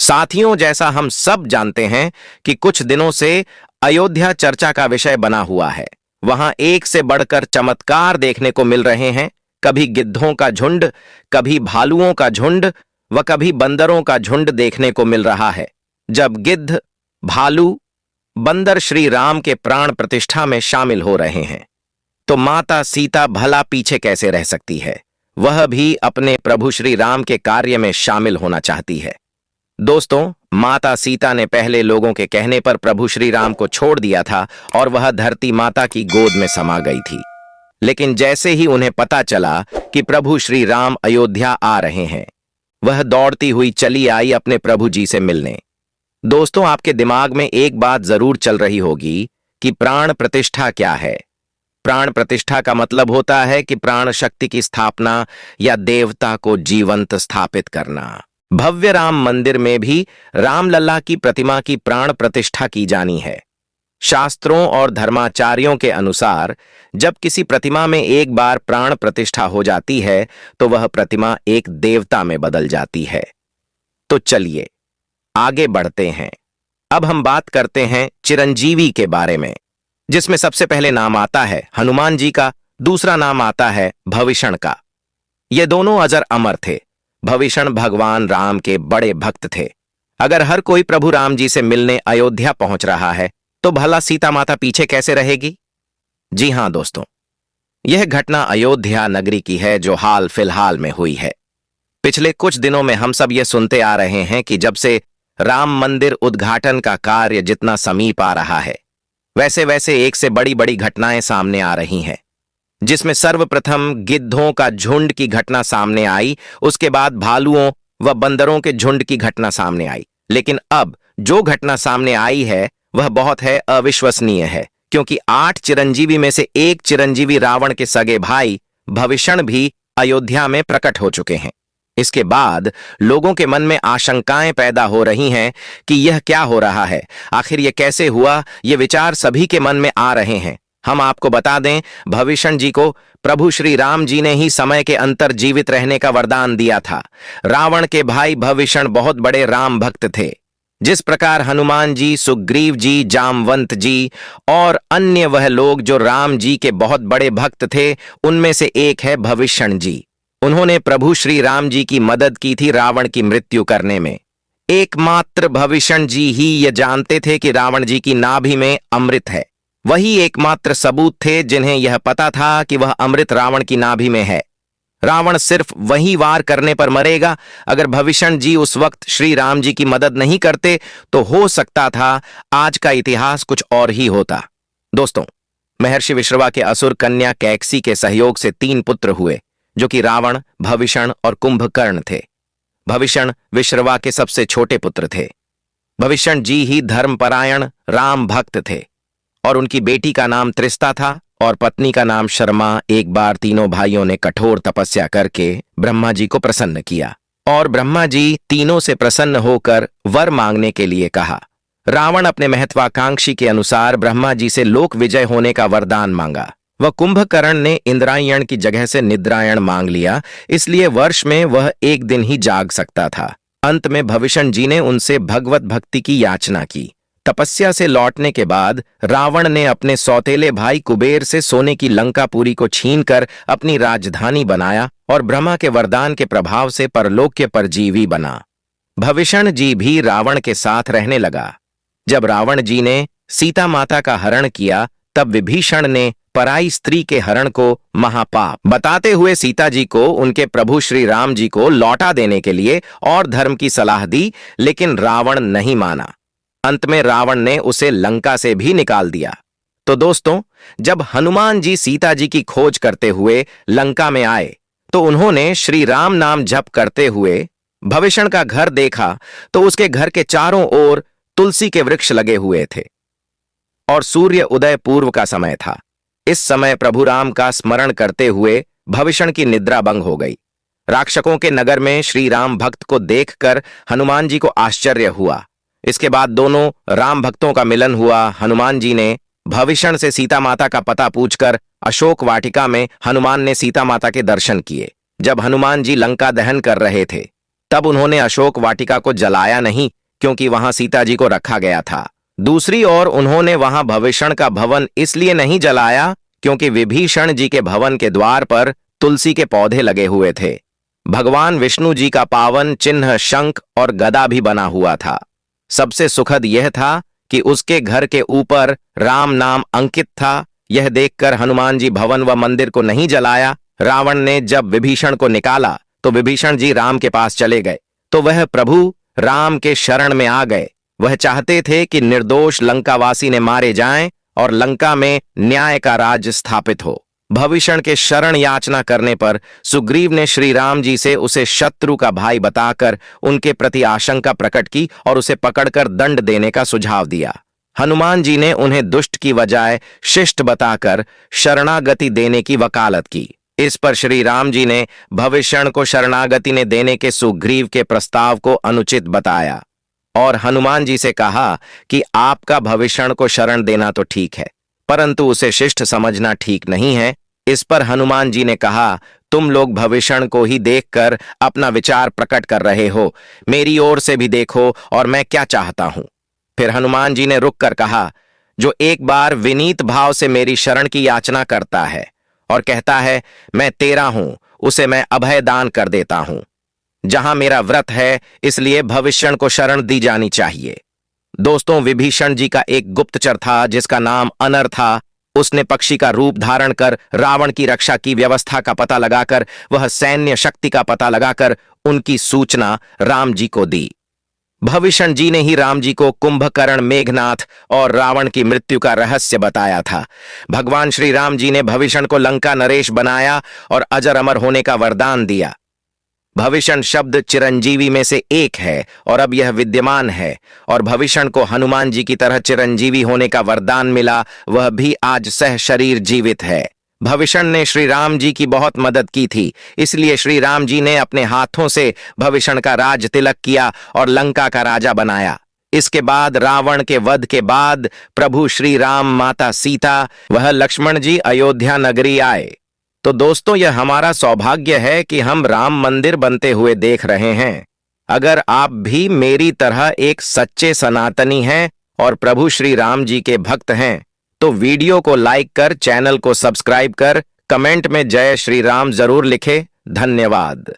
साथियों, जैसा हम सब जानते हैं कि कुछ दिनों से अयोध्या चर्चा का विषय बना हुआ है। वहां एक से बढ़कर चमत्कार देखने को मिल रहे हैं। कभी गिद्धों का झुंड, कभी भालुओं का झुंड व कभी बंदरों का झुंड देखने को मिल रहा है। जब गिद्ध, भालू, बंदर श्री राम के प्राण प्रतिष्ठा में शामिल हो रहे हैं, तो माता सीता भला पीछे कैसे रह सकती है? वह भी अपने प्रभु श्री राम के कार्य में शामिल होना चाहती है। दोस्तों, माता सीता ने पहले लोगों के कहने पर प्रभु श्री राम को छोड़ दिया था और वह धरती माता की गोद में समा गई थी। लेकिन जैसे ही उन्हें पता चला कि प्रभु श्री राम अयोध्या आ रहे हैं, वह दौड़ती हुई चली आई अपने प्रभु जी से मिलने। दोस्तों, आपके दिमाग में एक बात जरूर चल रही होगी कि प्राण प्रतिष्ठा क्या है। प्राण प्रतिष्ठा का मतलब होता है कि प्राण शक्ति की स्थापना या देवता को जीवंत स्थापित करना। भव्य राम मंदिर में भी रामलला की प्रतिमा की प्राण प्रतिष्ठा की जानी है। शास्त्रों और धर्माचार्यों के अनुसार जब किसी प्रतिमा में एक बार प्राण प्रतिष्ठा हो जाती है तो वह प्रतिमा एक देवता में बदल जाती है। तो चलिए आगे बढ़ते हैं। अब हम बात करते हैं चिरंजीवी के बारे में, जिसमें सबसे पहले नाम आता है हनुमान जी का, दूसरा नाम आता है भविष्ण का। ये दोनों अजर अमर थे। भविष्ण भगवान राम के बड़े भक्त थे। अगर हर कोई प्रभु राम जी से मिलने अयोध्या पहुंच रहा है तो भला सीता माता पीछे कैसे रहेगी? जी हां दोस्तों, यह घटना अयोध्या नगरी की है जो हाल फिलहाल में हुई है। पिछले कुछ दिनों में हम सब यह सुनते आ रहे हैं कि जब से राम मंदिर उद्घाटन का कार्य जितना समीप आ रहा है, वैसे वैसे एक से बड़ी बड़ी घटनाएं सामने आ रही हैं, जिसमें सर्वप्रथम गिद्धों का झुंड की घटना सामने आई, उसके बाद भालुओं व बंदरों के झुंड की घटना सामने आई। लेकिन अब जो घटना सामने आई है वह बहुत है अविश्वसनीय है, क्योंकि 8 चिरंजीवी में से एक चिरंजीवी रावण के सगे भाई भविष्ण भी अयोध्या में प्रकट हो चुके हैं। इसके बाद लोगों के मन में आशंकाएं पैदा हो रही हैं कि यह क्या हो रहा है, आखिर यह कैसे हुआ। ये विचार सभी के मन में आ रहे हैं। हम आपको बता दें, भविष्ण जी को प्रभु श्री राम जी ने ही समय के अंतर जीवित रहने का वरदान दिया था। रावण के भाई भविष्ण बहुत बड़े राम भक्त थे। जिस प्रकार हनुमान जी, सुग्रीव जी, जामवंत जी और अन्य वह लोग जो राम जी के बहुत बड़े भक्त थे, उनमें से एक है भविष्ण जी। उन्होंने प्रभु श्री राम जी की मदद की थी रावण की मृत्यु करने में। एकमात्र भविष्ण जी ही ये जानते थे कि रावण जी की नाभि में अमृत है। वही एकमात्र सबूत थे जिन्हें यह पता था कि वह अमृत रावण की नाभि में है। रावण सिर्फ वही वार करने पर मरेगा। अगर भविष्ण जी उस वक्त श्री राम जी की मदद नहीं करते तो हो सकता था आज का इतिहास कुछ और ही होता। दोस्तों, महर्षि विश्रवा के असुर कन्या कैकसी के सहयोग से 3 पुत्र हुए, जो कि रावण, भविष्ण और कुंभकर्ण थे। भविष्ण विश्रवा के सबसे छोटे पुत्र थे। भविष्ण जी ही धर्मपरायण राम भक्त थे और उनकी बेटी का नाम त्रिस्ता था और पत्नी का नाम शर्मा। एक बार तीनों भाइयों ने कठोर तपस्या करके ब्रह्मा जी को प्रसन्न किया और ब्रह्मा जी तीनों से प्रसन्न होकर वर मांगने के लिए कहा। रावण अपने महत्वाकांक्षी के अनुसार ब्रह्मा जी से लोक विजय होने का वरदान मांगा। वह कुंभकर्ण ने इंद्रायण की जगह से निद्रायण मांग लिया, इसलिए वर्ष में वह एक दिन ही जाग सकता था। अंत में भविष्ण जी ने उनसे भगवत भक्ति की याचना की। तपस्या से लौटने के बाद रावण ने अपने सौतेले भाई कुबेर से सोने की लंकापुरी को छीनकर अपनी राजधानी बनाया और ब्रह्मा के वरदान के प्रभाव से परलोक्य परजीवी बना। भविष्ण जी भी रावण के साथ रहने लगा। जब रावण जी ने सीता माता का हरण किया, तब विभीषण ने पराई स्त्री के हरण को महापाप बताते हुए सीता जी को उनके प्रभु श्री राम जी को लौटा देने के लिए और धर्म की सलाह दी, लेकिन रावण नहीं माना। अंत में रावण ने उसे लंका से भी निकाल दिया। तो दोस्तों, जब हनुमान जी सीता जी की खोज करते हुए लंका में आए तो उन्होंने श्री राम नाम जप करते हुए भविष्ण का घर देखा, तो उसके घर के चारों ओर तुलसी के वृक्ष लगे हुए थे और सूर्य उदय पूर्व का समय था। इस समय प्रभु राम का स्मरण करते हुए भविष्ण की निद्रा भंग हो गई। राक्षकों के नगर में श्री राम भक्त को देखकर हनुमान जी को आश्चर्य हुआ। इसके बाद दोनों राम भक्तों का मिलन हुआ। हनुमान जी ने भविष्ण से सीता माता का पता पूछकर अशोक वाटिका में हनुमान ने सीता माता के दर्शन किए। जब हनुमान जी लंका दहन कर रहे थे तब उन्होंने अशोक वाटिका को जलाया नहीं, क्योंकि वहां सीता जी को रखा गया था। दूसरी ओर उन्होंने वहां भविष्ण का भवन इसलिए नहीं जलाया क्योंकि विभीषण जी के भवन के द्वार पर तुलसी के पौधे लगे हुए थे। भगवान विष्णु जी का पावन चिन्ह शंख और गदा भी बना हुआ था। सबसे सुखद यह था कि उसके घर के ऊपर राम नाम अंकित था। यह देखकर हनुमान जी भवन व मंदिर को नहीं जलाया। रावण ने जब विभीषण को निकाला तो विभीषण जी राम के पास चले गए, तो वह प्रभु राम के शरण में आ गए। वह चाहते थे कि निर्दोष लंकावासी ने मारे जाएं और लंका में न्याय का राज स्थापित हो। भविष्ण के शरण याचना करने पर सुग्रीव ने श्री राम जी से उसे शत्रु का भाई बताकर उनके प्रति आशंका प्रकट की और उसे पकड़कर दंड देने का सुझाव दिया। हनुमान जी ने उन्हें दुष्ट की बजाय शिष्ट बताकर शरणागति देने की वकालत की। इस पर श्री राम जी ने भविष्ण को शरणागति ने देने के सुग्रीव के प्रस्ताव को अनुचित बताया और हनुमान जी से कहा कि आपका भविष्ण को शरण देना तो ठीक है, परंतु उसे शिष्ट समझना ठीक नहीं है। इस पर हनुमान जी ने कहा, तुम लोग भविष्ण को ही देखकर अपना विचार प्रकट कर रहे हो, मेरी ओर से भी देखो और मैं क्या चाहता हूं। फिर हनुमान जी ने रुककर कहा, जो एक बार विनीत भाव से मेरी शरण की याचना करता है और कहता है मैं तेरा हूं, उसे मैं अभय दान कर देता हूं। जहां मेरा व्रत है, इसलिए भविष्ण को शरण दी जानी चाहिए। दोस्तों, विभीषण जी का एक गुप्तचर था जिसका नाम अनर था। उसने पक्षी का रूप धारण कर रावण की रक्षा की व्यवस्था का पता लगाकर, वह सैन्य शक्ति का पता लगाकर उनकी सूचना राम जी को दी। भविष्ण जी ने ही राम जी को कुंभकर्ण, मेघनाथ और रावण की मृत्यु का रहस्य बताया था। भगवान श्री राम जी ने भविष्ण को लंका नरेश बनाया और अजर अमर होने का वरदान दिया। भविष्ण शब्द चिरंजीवी में से एक है और अब यह विद्यमान है, और भविष्ण को हनुमान जी की तरह चिरंजीवी होने का वरदान मिला, वह भी आज सह शरीर जीवित है। भविष्ण ने श्री राम जी की बहुत मदद की थी, इसलिए श्री राम जी ने अपने हाथों से भविष्ण का राज तिलक किया और लंका का राजा बनाया। इसके बाद रावण के वध के बाद प्रभु श्री राम, माता सीता वह लक्ष्मण जी अयोध्या नगरी आए। तो दोस्तों, यह हमारा सौभाग्य है कि हम राम मंदिर बनते हुए देख रहे हैं। अगर आप भी मेरी तरह एक सच्चे सनातनी हैं और प्रभु श्री राम जी के भक्त हैं, तो वीडियो को लाइक कर, चैनल को सब्सक्राइब कर, कमेंट में जय श्री राम जरूर लिखें। धन्यवाद।